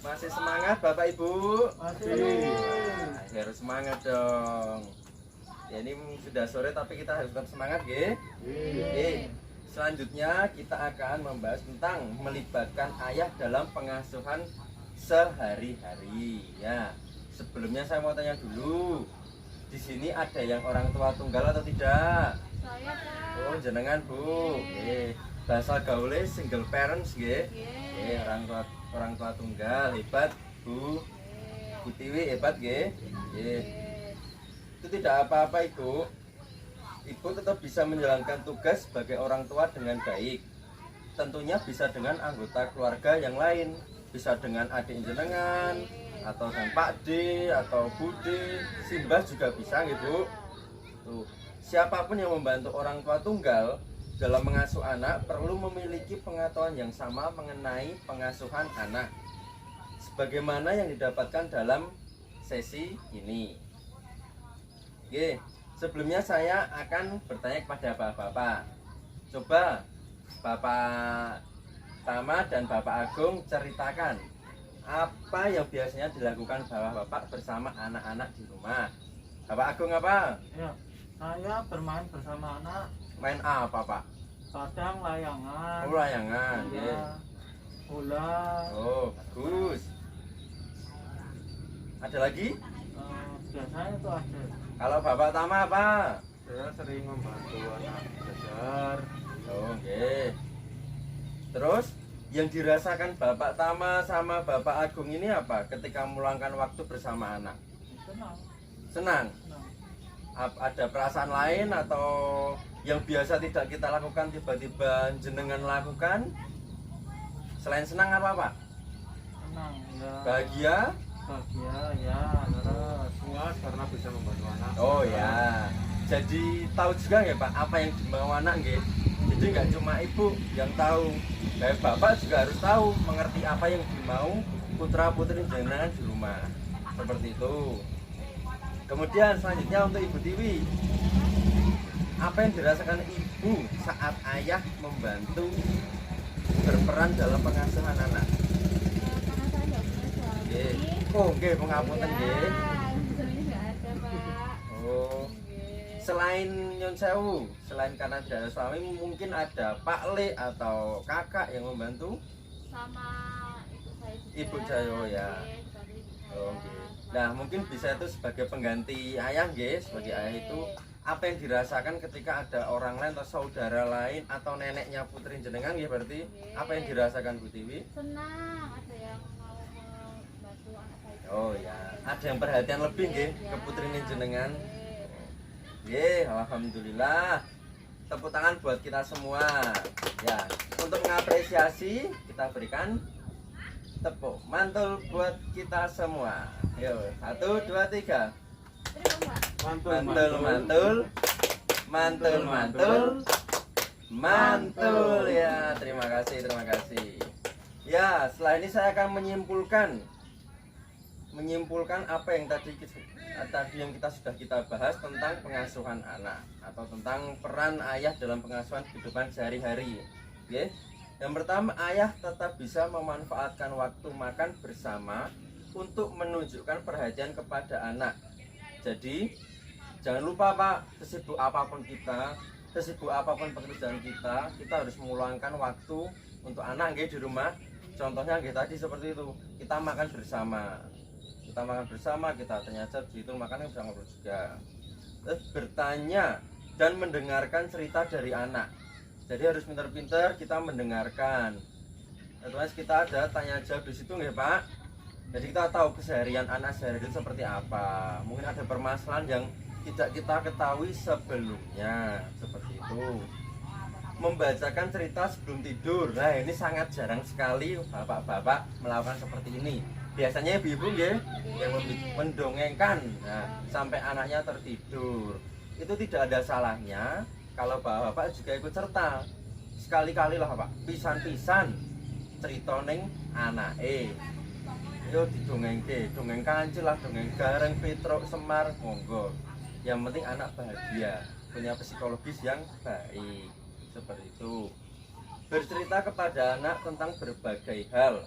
Masih semangat Bapak Ibu? Masih. Harus semangat dong. Ya ini sudah sore tapi kita harus tetap semangat ya. Oke. Selanjutnya kita akan membahas tentang melibatkan ayah dalam pengasuhan sehari-hari. Ya. Sebelumnya saya mau tanya dulu. Di sini ada yang orang tua tunggal atau tidak? Saya, Kak. Oh, jenengan Bu. Bahasa gaulnya single parents nggih. Orang tua tunggal hebat Bu. Bu Tiwi hebat nggih. Itu tidak apa-apa Ibu. Ibu tetap bisa menjalankan tugas sebagai orang tua dengan baik. Tentunya bisa dengan anggota keluarga yang lain, bisa dengan adik jenengan atau dengan Pak D atau Bude, Simbah juga bisa gitu. Tuh, siapapun yang membantu orang tua tunggal dalam mengasuh anak perlu memiliki pengetahuan yang sama mengenai pengasuhan anak sebagaimana yang didapatkan dalam sesi ini. Oke, sebelumnya saya akan bertanya kepada Bapak-bapak. Coba Bapak Tama dan Bapak Agung ceritakan apa yang biasanya dilakukan Bapak-bapak bersama anak-anak di rumah. Bapak Agung apa? Ya, saya bermain bersama anak. Main apa Pak? Kadang layangan. Oh, layangan. Ya, bola. Oh, bagus. Ada lagi? Biasanya itu ada. Kalau Bapak Tama apa? Saya sering membantu anak belajar. Oh, oke. Terus yang dirasakan Bapak Tama sama Bapak Agung ini apa ketika meluangkan waktu bersama anak? Senang. Senang? Senang. Ada perasaan lain atau yang biasa tidak kita lakukan tiba-tiba jenengan lakukan? Selain senang apa Pak? Senang ya. Bahagia? Bahagia ya. Terus puas karena bisa membantu anak. Oh ya. Jadi tahu juga nggak Pak apa yang dimau anak nggih? Jadi nggak cuma ibu yang tahu, kayak bapak juga harus tahu, mengerti apa yang dimau putra putri jenengan di rumah. Seperti itu. Kemudian selanjutnya untuk Ibu Tiwi, apa yang dirasakan ibu saat ayah membantu berperan dalam pengasuhan anak? Karena saya nggak punya suami. Oh, oke, pengapunten nggih. Suaminya nggak ada, Pak. Oh. Selain Nyon Sewu, selain karena tidak ada suami, mungkin ada Pak Le atau kakak yang membantu? Sama ibu saya juga. Ibu Jayo ya. Dibantu ibu saya. Oh, oke. Nah, mungkin bisa itu sebagai pengganti ayah, guys. Sebagai ayah itu apa yang dirasakan ketika ada orang lain atau saudara lain atau neneknya putri jenengan, ya berarti apa yang dirasakan Bu Tiwi? Senang ada yang mau membantu anak saya. Oh ya, ada yang perhatian lebih, nggih, ke putri jenengan. Ye, alhamdulillah. Tepuk tangan buat kita semua. Ya, untuk mengapresiasi kita berikan tepuk mantul buat kita semua. Yo, 1, 2, 3. Terima, Pak. Mantul, mantul, mantul, mantul, mantul. Ya, terima kasih, terima kasih. Ya, setelah ini saya akan menyimpulkan apa yang tadi yang kita bahas tentang pengasuhan anak atau tentang peran ayah dalam pengasuhan kehidupan sehari-hari. Oke. Yang pertama, ayah tetap bisa memanfaatkan waktu makan bersama untuk menunjukkan perhatian kepada anak. Jadi jangan lupa Pak, sesibuk apapun kita, sesibuk apapun pekerjaan kita harus meluangkan waktu untuk anak nggih di rumah. Contohnya nggih tadi seperti itu, kita makan bersama. Kita tanya jawab itu makan bisa ngobrol juga. Terus bertanya dan mendengarkan cerita dari anak. Jadi harus pintar-pintar kita mendengarkan. Terus kita ada tanya jawab di situ nggih Pak. Jadi kita tahu keseharian anak sehari itu seperti apa. Mungkin ada permasalahan yang tidak kita ketahui sebelumnya, seperti itu. Membacakan cerita sebelum tidur. Nah, ini sangat jarang sekali bapak-bapak melakukan seperti ini. Biasanya ibu-ibu ya yang mendongengkan, nah, sampai anaknya tertidur. Itu tidak ada salahnya kalau bapak-bapak juga ikut serta. Sekali-kali lah Pak, pisan-pisan cerita ning anake. Yo didongengke, dongeng kancil lah, dongeng Gareng, Petruk, Semar, monggo. Yang penting anak bahagia, punya psikologis yang baik. Seperti itu. Bercerita kepada anak tentang berbagai hal.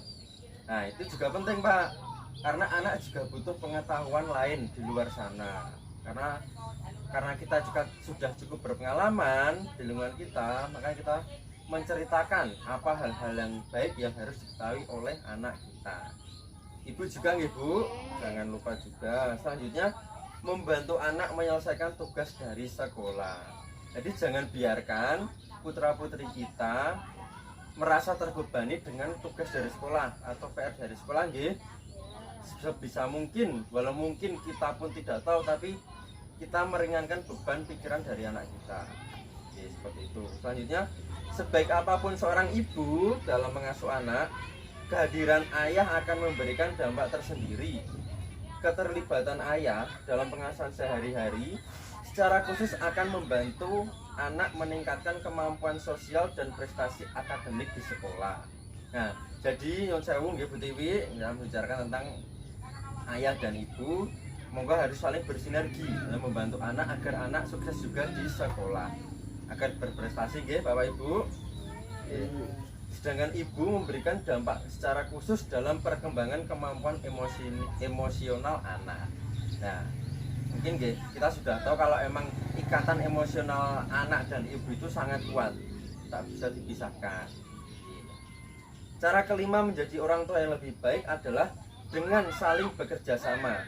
Nah itu juga penting Pak, karena anak juga butuh pengetahuan lain di luar sana. Karena kita juga sudah cukup berpengalaman di lingkungan kita, maka kita menceritakan apa hal-hal yang baik yang harus diketahui oleh anak kita. Ibu juga nggih Bu, jangan lupa juga selanjutnya membantu anak menyelesaikan tugas dari sekolah. Jadi jangan biarkan putra-putri kita merasa terbebani dengan tugas dari sekolah atau PR dari sekolah nggih. Sebisa mungkin, walau mungkin kita pun tidak tahu, tapi kita meringankan beban pikiran dari anak kita. Oke, seperti itu. Selanjutnya, sebaik apapun seorang ibu dalam mengasuh anak, kehadiran ayah akan memberikan dampak tersendiri. Keterlibatan ayah dalam pengasuhan sehari-hari secara khusus akan membantu anak meningkatkan kemampuan sosial dan prestasi akademik di sekolah. Nah, jadi Nyon Sewu nggih Bu Tiwi dalam membicarakan tentang ayah dan ibu, monggo harus saling bersinergi dalam membantu anak agar anak sukses juga di sekolah, agar berprestasi nggih Bapak Ibu. Sedangkan ibu memberikan dampak secara khusus dalam perkembangan kemampuan emosional anak. Nah, mungkin kita sudah tahu kalau emang ikatan emosional anak dan ibu itu sangat kuat, tak bisa dipisahkan. Cara kelima menjadi orang tua yang lebih baik adalah dengan saling bekerja sama.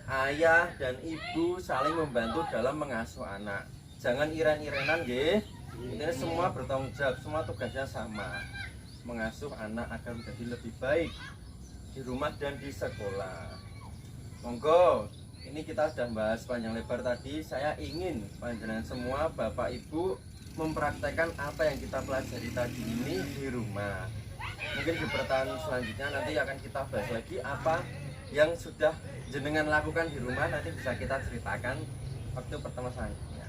Ayah dan ibu saling membantu dalam mengasuh anak. Jangan iren-irenan nggih. Ini semua bertanggung jawab, semua tugasnya sama. Mengasuh anak agar menjadi lebih baik di rumah dan di sekolah. Monggo, ini kita sudah bahas panjang lebar tadi. Saya ingin panjenengan semua Bapak Ibu mempraktekkan apa yang kita pelajari tadi ini di rumah. Mungkin di pertemuan selanjutnya nanti akan kita bahas lagi apa yang sudah jenengan lakukan di rumah, nanti bisa kita ceritakan waktu pertemuan selanjutnya.